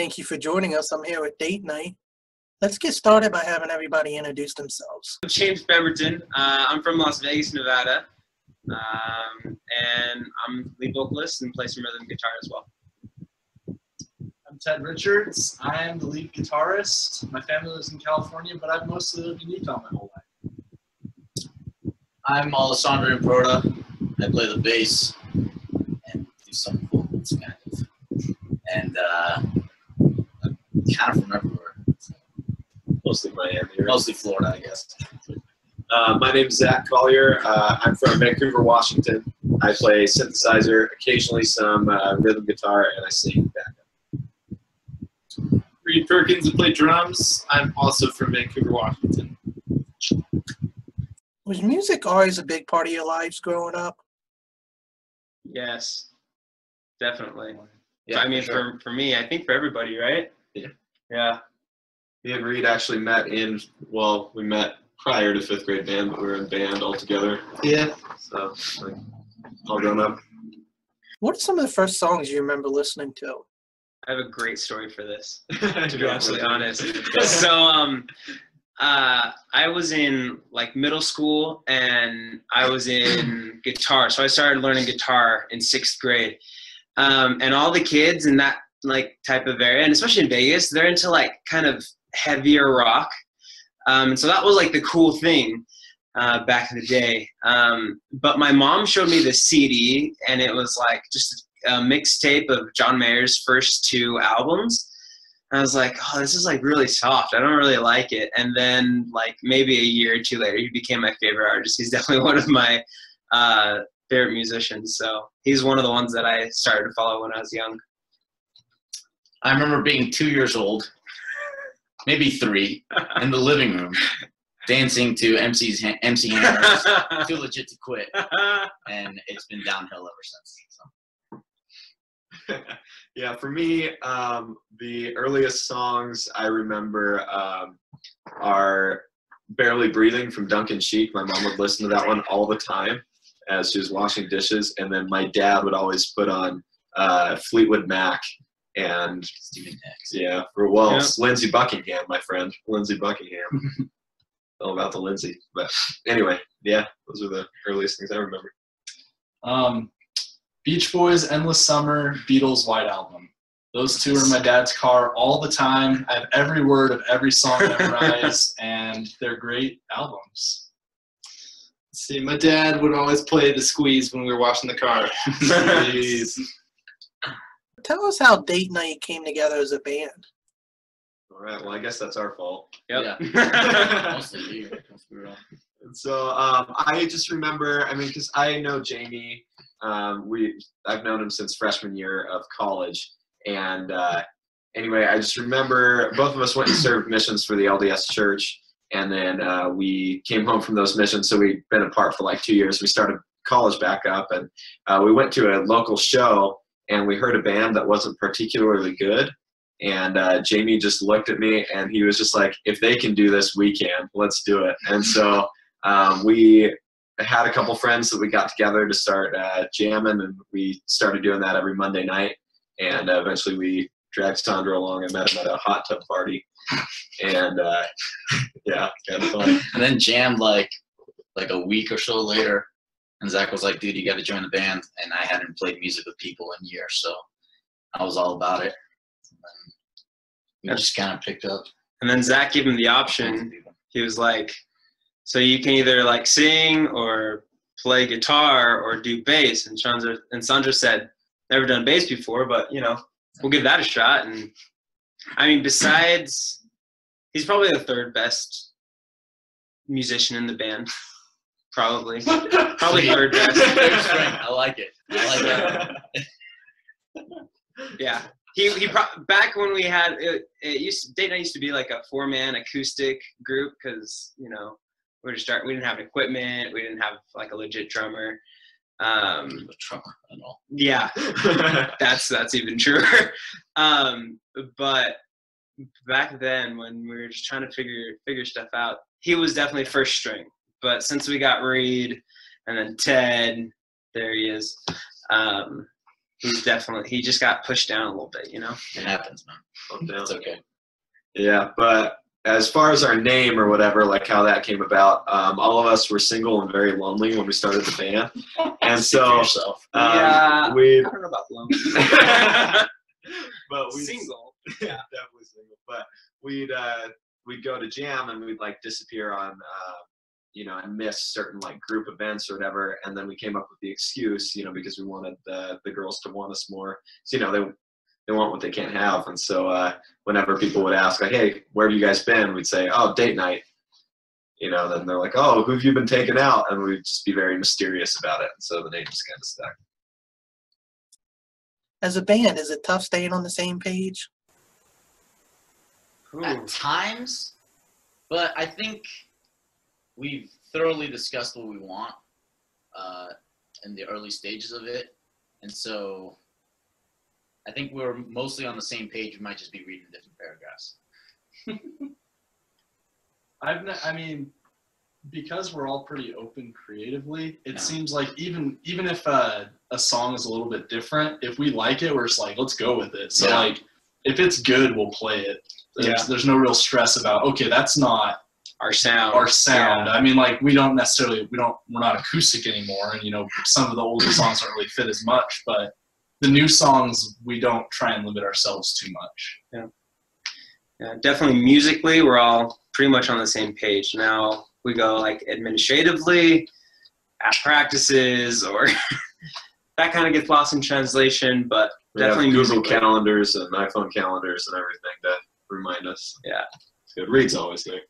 Thank you for joining us. I'm here with Date Night. Let's get started by having everybody introduce themselves. I'm James Beverton. I'm from Las Vegas, Nevada, and I'm lead vocalist and play some rhythm guitar as well. I'm Ted Richards. I am the lead guitarist. My family lives in California, but I've mostly lived in Utah my whole life. I'm Alessandro Improda. I play the bass and do some vocals, kind of. And I'm kind of from everywhere. Mostly Miami. Mostly Florida, I guess. My name is Zach Collier. I'm from Vancouver, Washington. I play synthesizer, occasionally some rhythm guitar, and I sing backup. Reed Perkins, I play drums. I'm also from Vancouver, Washington. Was music always a big part of your lives growing up? Yes, definitely. Yeah, I mean, sure. for me, I think for everybody, right? Yeah. Yeah. Me and Reed actually met we met prior to 5th grade band, but we were in band all together. Yeah. So, all grown up. What are some of the first songs you remember listening to? I have a great story for this, To to be absolutely honest. So, I was in like middle school and I was in guitar. So I started learning guitar in 6th grade. And all the kids in that like type of area, and especially in Vegas, they're into like kind of heavier rock. And so that was like the cool thing back in the day. But my mom showed me the CD, and it was like just a mixtape of John Mayer's first 2 albums. And I was like, oh, this is like really soft. I don't really like it. And then like maybe a year or 2 later, he became my favorite artist. He's definitely one of my favorite musicians. So he's one of the ones that I started to follow when I was young. I remember being 2 years old, maybe 3, in the living room, dancing to MC Hammer's Too Legit to Quit. And it's been downhill ever since. So. Yeah, for me, the earliest songs I remember are Barely Breathing from Duncan Sheik. My mom would listen to that one all the time as she was washing dishes. And then my dad would always put on Fleetwood Mac. And yeah, Lindsey Buckingham, my friend, Lindsey Buckingham. All about the Lindsey. But anyway, yeah, those are the earliest things I remember. Beach Boys, Endless Summer, Beatles, White Album. Those 2 are in my dad's car all the time. I have every word of every song memorized, and they're great albums. See, my dad would always play The Squeeze when we were washing the car. Jeez. Tell us how Date Night came together as a band. All right, well, I guess that's our fault. Yep. Yeah. Mostly you. And so I just remember, because I know Jamie. I've known him since freshman year of college. And anyway, I just remember both of us went and served missions for the LDS church. And then we came home from those missions. So we'd been apart for like 2 years. We started college back up. And we went to a local show. And we heard a band that wasn't particularly good. And Jamie just looked at me, and he was just like, if they can do this, we can. Let's do it. And so we had a couple friends that we got together to start jamming, and we started doing that every Monday night. And eventually we dragged Sandra along. I met him at a hot tub party. And yeah, kind of fun. And then jammed like a week or so later. And Zach was like, dude, you got to join the band. And I hadn't played music with people in years, so I was all about it. And then we just kind of picked up. And then Zach gave him the option. He was like, so you can either like sing or play guitar or do bass. And Sandra said, never done bass before, but, we'll give that a shot. And, besides, he's probably the 3rd best musician in the band. Probably 3rd best. I like it. I like that. Yeah, he back when we had it Date Night used to be like a 4-man acoustic group because we didn't have equipment, we didn't have like a legit drummer. A drummer and all. Yeah, that's even truer. But back then when we were just trying to figure stuff out, he was definitely first string. But since we got Reed and then Ted, there he is. he just got pushed down a little bit, you know? It happens, man. Calm down. It's okay. Yeah, but as far as our name or whatever, like how that came about, all of us were single and very lonely when we started the band, and Speak for so yourself. we. I don't know about lonely. But we Single. yeah, definitely single. But we'd go to jam and we'd like disappear on and miss certain like group events or whatever, and then we came up with the excuse, because we wanted the girls to want us more. So they want what they can't have, and so whenever people would ask like, hey, where have you guys been, we'd say, oh, date night. Then they're like, oh, who have you been taking out? And we'd just be very mysterious about it, and so the name just kind of stuck. As a band, is it tough staying on the same page? At times, but I think we've thoroughly discussed what we want in the early stages of it, and so I think we're mostly on the same page. We might just be reading different paragraphs. Because we're all pretty open creatively, it seems like even if a song is a little bit different, if we like it, we're just like, let's go with it. So like, if it's good, we'll play it. There's no real stress about, okay, that's not our sound. Yeah. I mean, like, we're not acoustic anymore, and some of the older songs don't really fit as much, but the new songs, we don't try and limit ourselves too much. Yeah, definitely musically, we're all pretty much on the same page. Now we go like administratively at practices or that kind of gets lost in translation, but we definitely have Google musically. calendars and iPhone calendars and everything to remind us. Yeah. It's good. Reed's always there.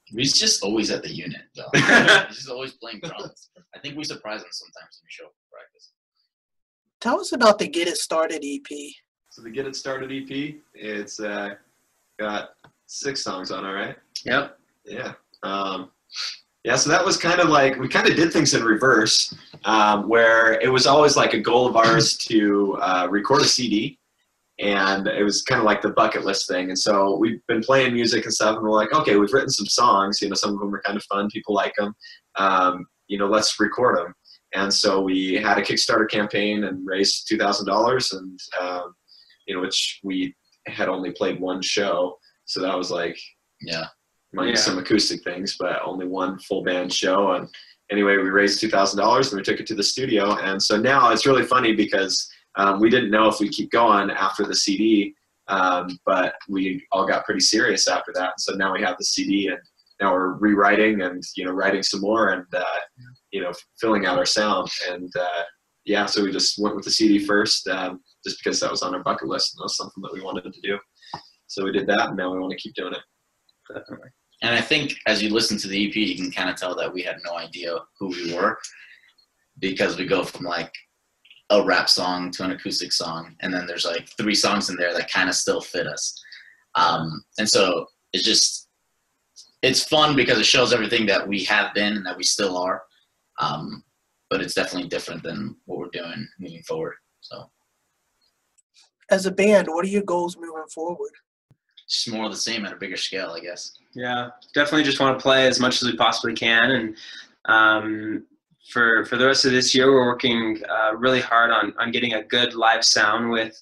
He's just always at the unit, though. He's just always playing drums. I think we surprise him sometimes when we show up for practice. Tell us about the Get It Started EP. So the Get It Started EP, it's got 6 songs on it, right? Yep. Yeah. So that was kind of like, we kind of did things in reverse, where it was always like a goal of ours to record a CD, and it was kind of like the bucket list thing. And so we've been playing music and stuff, and we're like, okay, we've written some songs, some of them are kind of fun, people like them, let's record them. And so we had a Kickstarter campaign and raised $2,000, and which we had only played one show, so that was like some acoustic things, but only one full band show. And anyway, we raised $2,000 and we took it to the studio. And so now it's really funny because we didn't know if we'd keep going after the CD, but we all got pretty serious after that. So now we have the CD, and now we're rewriting and writing some more and filling out our sound. And so we just went with the CD first, just because that was on our bucket list and that was something that we wanted to do. So we did that, and now we want to keep doing it. Definitely. And I think as you listen to the EP, you can kind of tell that we had no idea who we were, because we go from like a rap song to an acoustic song, and then there's like 3 songs in there that kind of still fit us. And so it's fun because it shows everything that we have been and that we still are. But it's definitely different than what we're doing moving forward. So, As a band, what are your goals moving forward? just more of the same at a bigger scale, I guess. Yeah, definitely just want to play as much as we possibly can. And for the rest of this year, we're working really hard on getting a good live sound with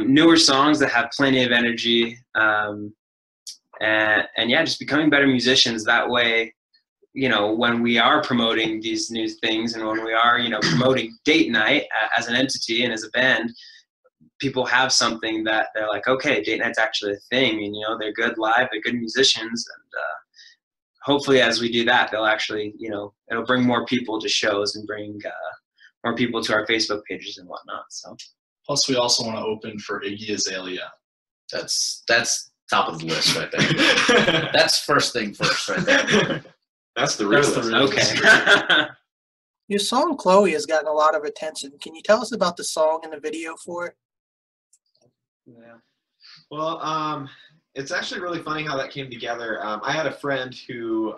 newer songs that have plenty of energy. And just becoming better musicians. That way, when we are promoting these new things and when we are, promoting Date Night as an entity and as a band, people have something that they're like, okay, Date Night's actually a thing, and they're good live, they're good musicians, and hopefully as we do that, they'll actually, it'll bring more people to shows and bring more people to our Facebook pages and whatnot. So Plus, we also want to open for Iggy Azalea. That's top of the list right there. That's first thing first right there. That's the real list. okay. Your song Chloe has gotten a lot of attention. Can you tell us about the song and the video for it? Yeah. Well, it's actually really funny how that came together. I had a friend who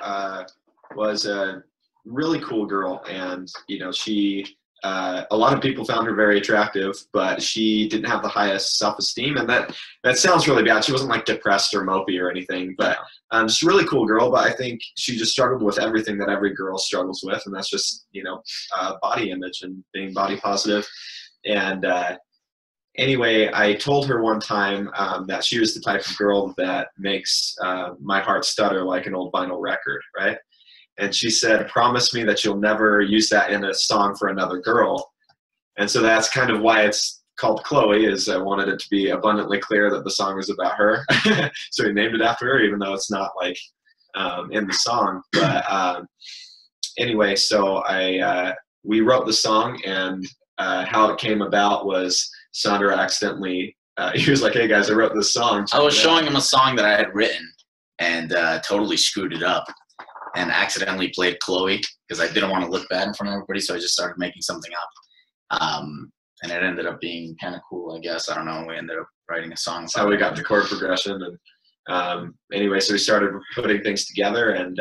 was a really cool girl, and she a lot of people found her very attractive, but she didn't have the highest self-esteem, and that sounds really bad. She wasn't like depressed or mopey or anything, but just a really cool girl. But I think she just struggled with everything that every girl struggles with, and that's just body image and being body positive. And anyway, I told her one time that she was the type of girl that makes my heart stutter like an old vinyl record, right? And she said, promise me that you'll never use that in a song for another girl. And so that's kind of why it's called Chloe, is I wanted it to be abundantly clear that the song was about her. So we named it after her, even though it's not like in the song. But anyway, so we wrote the song, and how it came about was Sandra accidentally, he was like, hey guys, I wrote this song. I was showing him a song that I had written and totally screwed it up. And accidentally played Chloe because I didn't want to look bad in front of everybody, so I just started making something up. And it ended up being kind of cool, I guess. I don't know. We ended up writing a song. That's how we got the chord progression. And anyway, so we started putting things together, and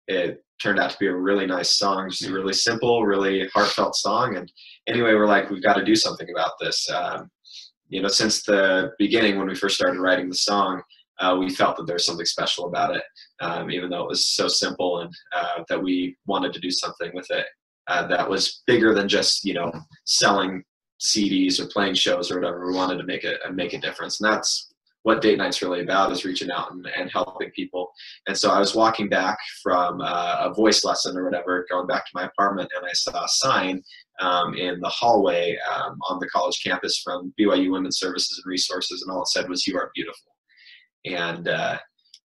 it turned out to be a really nice song, just a really simple, really heartfelt song. And anyway, we're like, we've got to do something about this. Since the beginning when we first started writing the song, we felt that there's something special about it, even though it was so simple, and that we wanted to do something with it that was bigger than just selling CDs or playing shows or whatever. We wanted to make a difference, and that's what Date Night's really about, is reaching out and helping people. And so I was walking back from a voice lesson or whatever, going back to my apartment, and I saw a sign in the hallway on the college campus from BYU Women's Services and Resources, and all it said was, "You are beautiful." And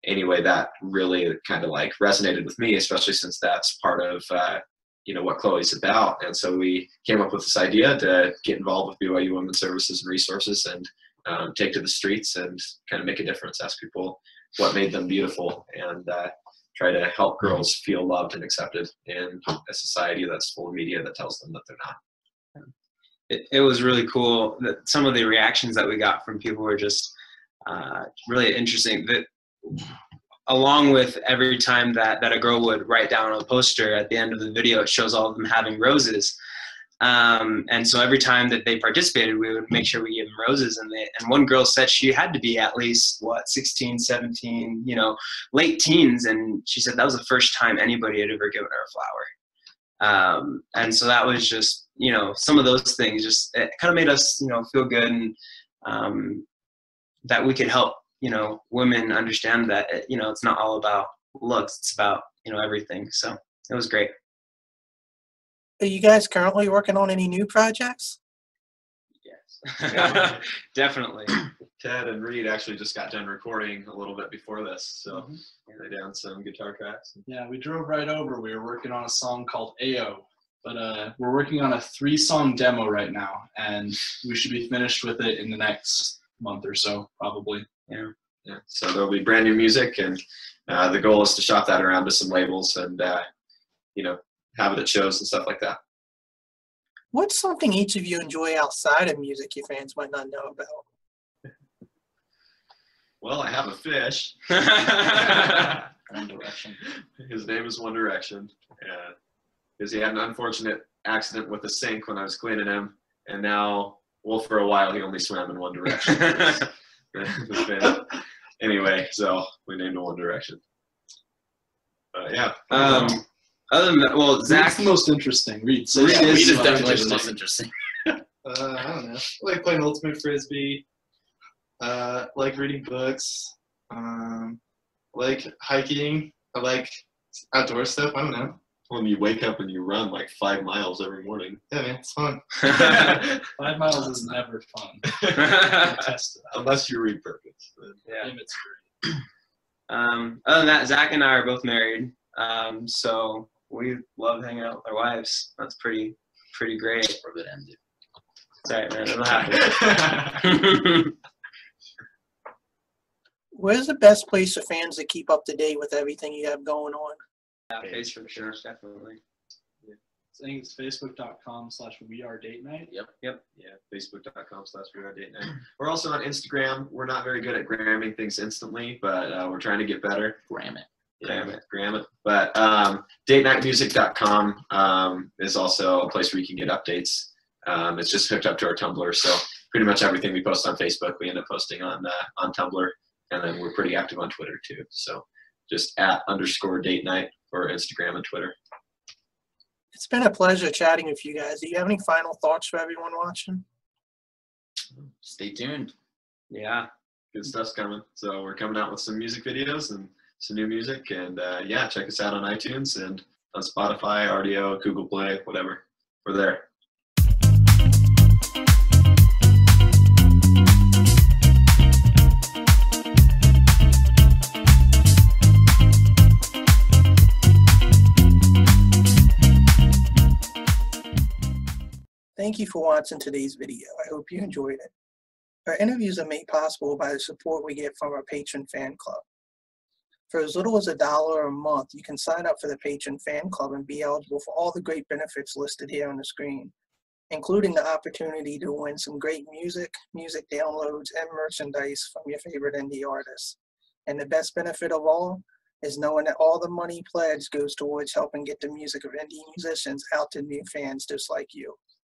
anyway, that really kind of like resonated with me, especially since that's part of what Chloe's about. And so we came up with this idea to get involved with BYU Women's Services and Resources and take to the streets and kind of make a difference, ask people what made them beautiful, and try to help girls feel loved and accepted in a society that's full of media that tells them that they're not. It was really cool that some of the reactions that we got from people were just really interesting. That along with every time that a girl would write down on a poster, at the end of the video it shows all of them having roses, and so every time that they participated, we would make sure we gave them roses. And one girl said she had to be at least 16, 17, late teens, and she said that was the first time anybody had ever given her a flower. And so that was just some of those things, just it kind of made us feel good, and that we could help women understand that it's not all about looks, it's about everything. So it was great. Are you guys currently working on any new projects? Yes. Definitely. Ted and Reed actually just got done recording a little bit before this, so they down some guitar tracks. Yeah, we drove right over. We were working on a song called Ayo, but we're working on a 3-song demo right now, and we should be finished with it in the next month or so, probably. Yeah. So there'll be brand new music, and the goal is to shop that around to some labels and have it at shows and stuff like that. What's something each of you enjoy outside of music your fans might not know about? Well, I have a fish. One Direction. His name is One Direction. Because he had an unfortunate accident with a sink when I was cleaning him, and now, well, for a while he only swam in one direction. Anyway, so we named him One Direction. Yeah. Other than that, well, Zach. Reed's the most interesting. Reed Reed is definitely the most interesting. I don't know. I like playing Ultimate Frisbee. Like reading books. Like hiking. I like outdoor stuff. I don't know. When you wake up and you run like 5 miles every morning. Yeah, man, it's fun. 5 miles is never fun. Unless you read purpose. Yeah. Other than that, Zach and I are both married, so we love hanging out with our wives. That's pretty great. For a good end. Sorry, man, it'll happen. Where's the best place for fans to keep up to date with everything you have going on? Yeah, Facebook, sure, definitely. I think it's facebook.com/wearedatenight. Yep. Yeah, facebook.com/wearedatenight. We're also on Instagram. We're not very good at gramming things instantly, but we're trying to get better. Gram it. Gram it. But DateNightMusic.com is also a place where you can get updates. It's just hooked up to our Tumblr, so pretty much everything we post on Facebook, we end up posting on Tumblr, and then we're pretty active on Twitter too. So just @_DateNight for Instagram and Twitter. It's been a pleasure chatting with you guys. Do you have any final thoughts for everyone watching? Stay tuned. Yeah. Good stuff's coming. So we're coming out with some music videos and some new music, and check us out on iTunes and on Spotify, RDO, Google Play, whatever. We're there. Thank you for watching today's video. I hope you enjoyed it. Our interviews are made possible by the support we get from our patron fan club. For as little as $1 a month, you can sign up for the patron fan club and be eligible for all the great benefits listed here on the screen, including the opportunity to win some great music downloads, and merchandise from your favorite indie artists. And the best benefit of all is knowing that all the money pledged goes towards helping get the music of indie musicians out to new fans just like you.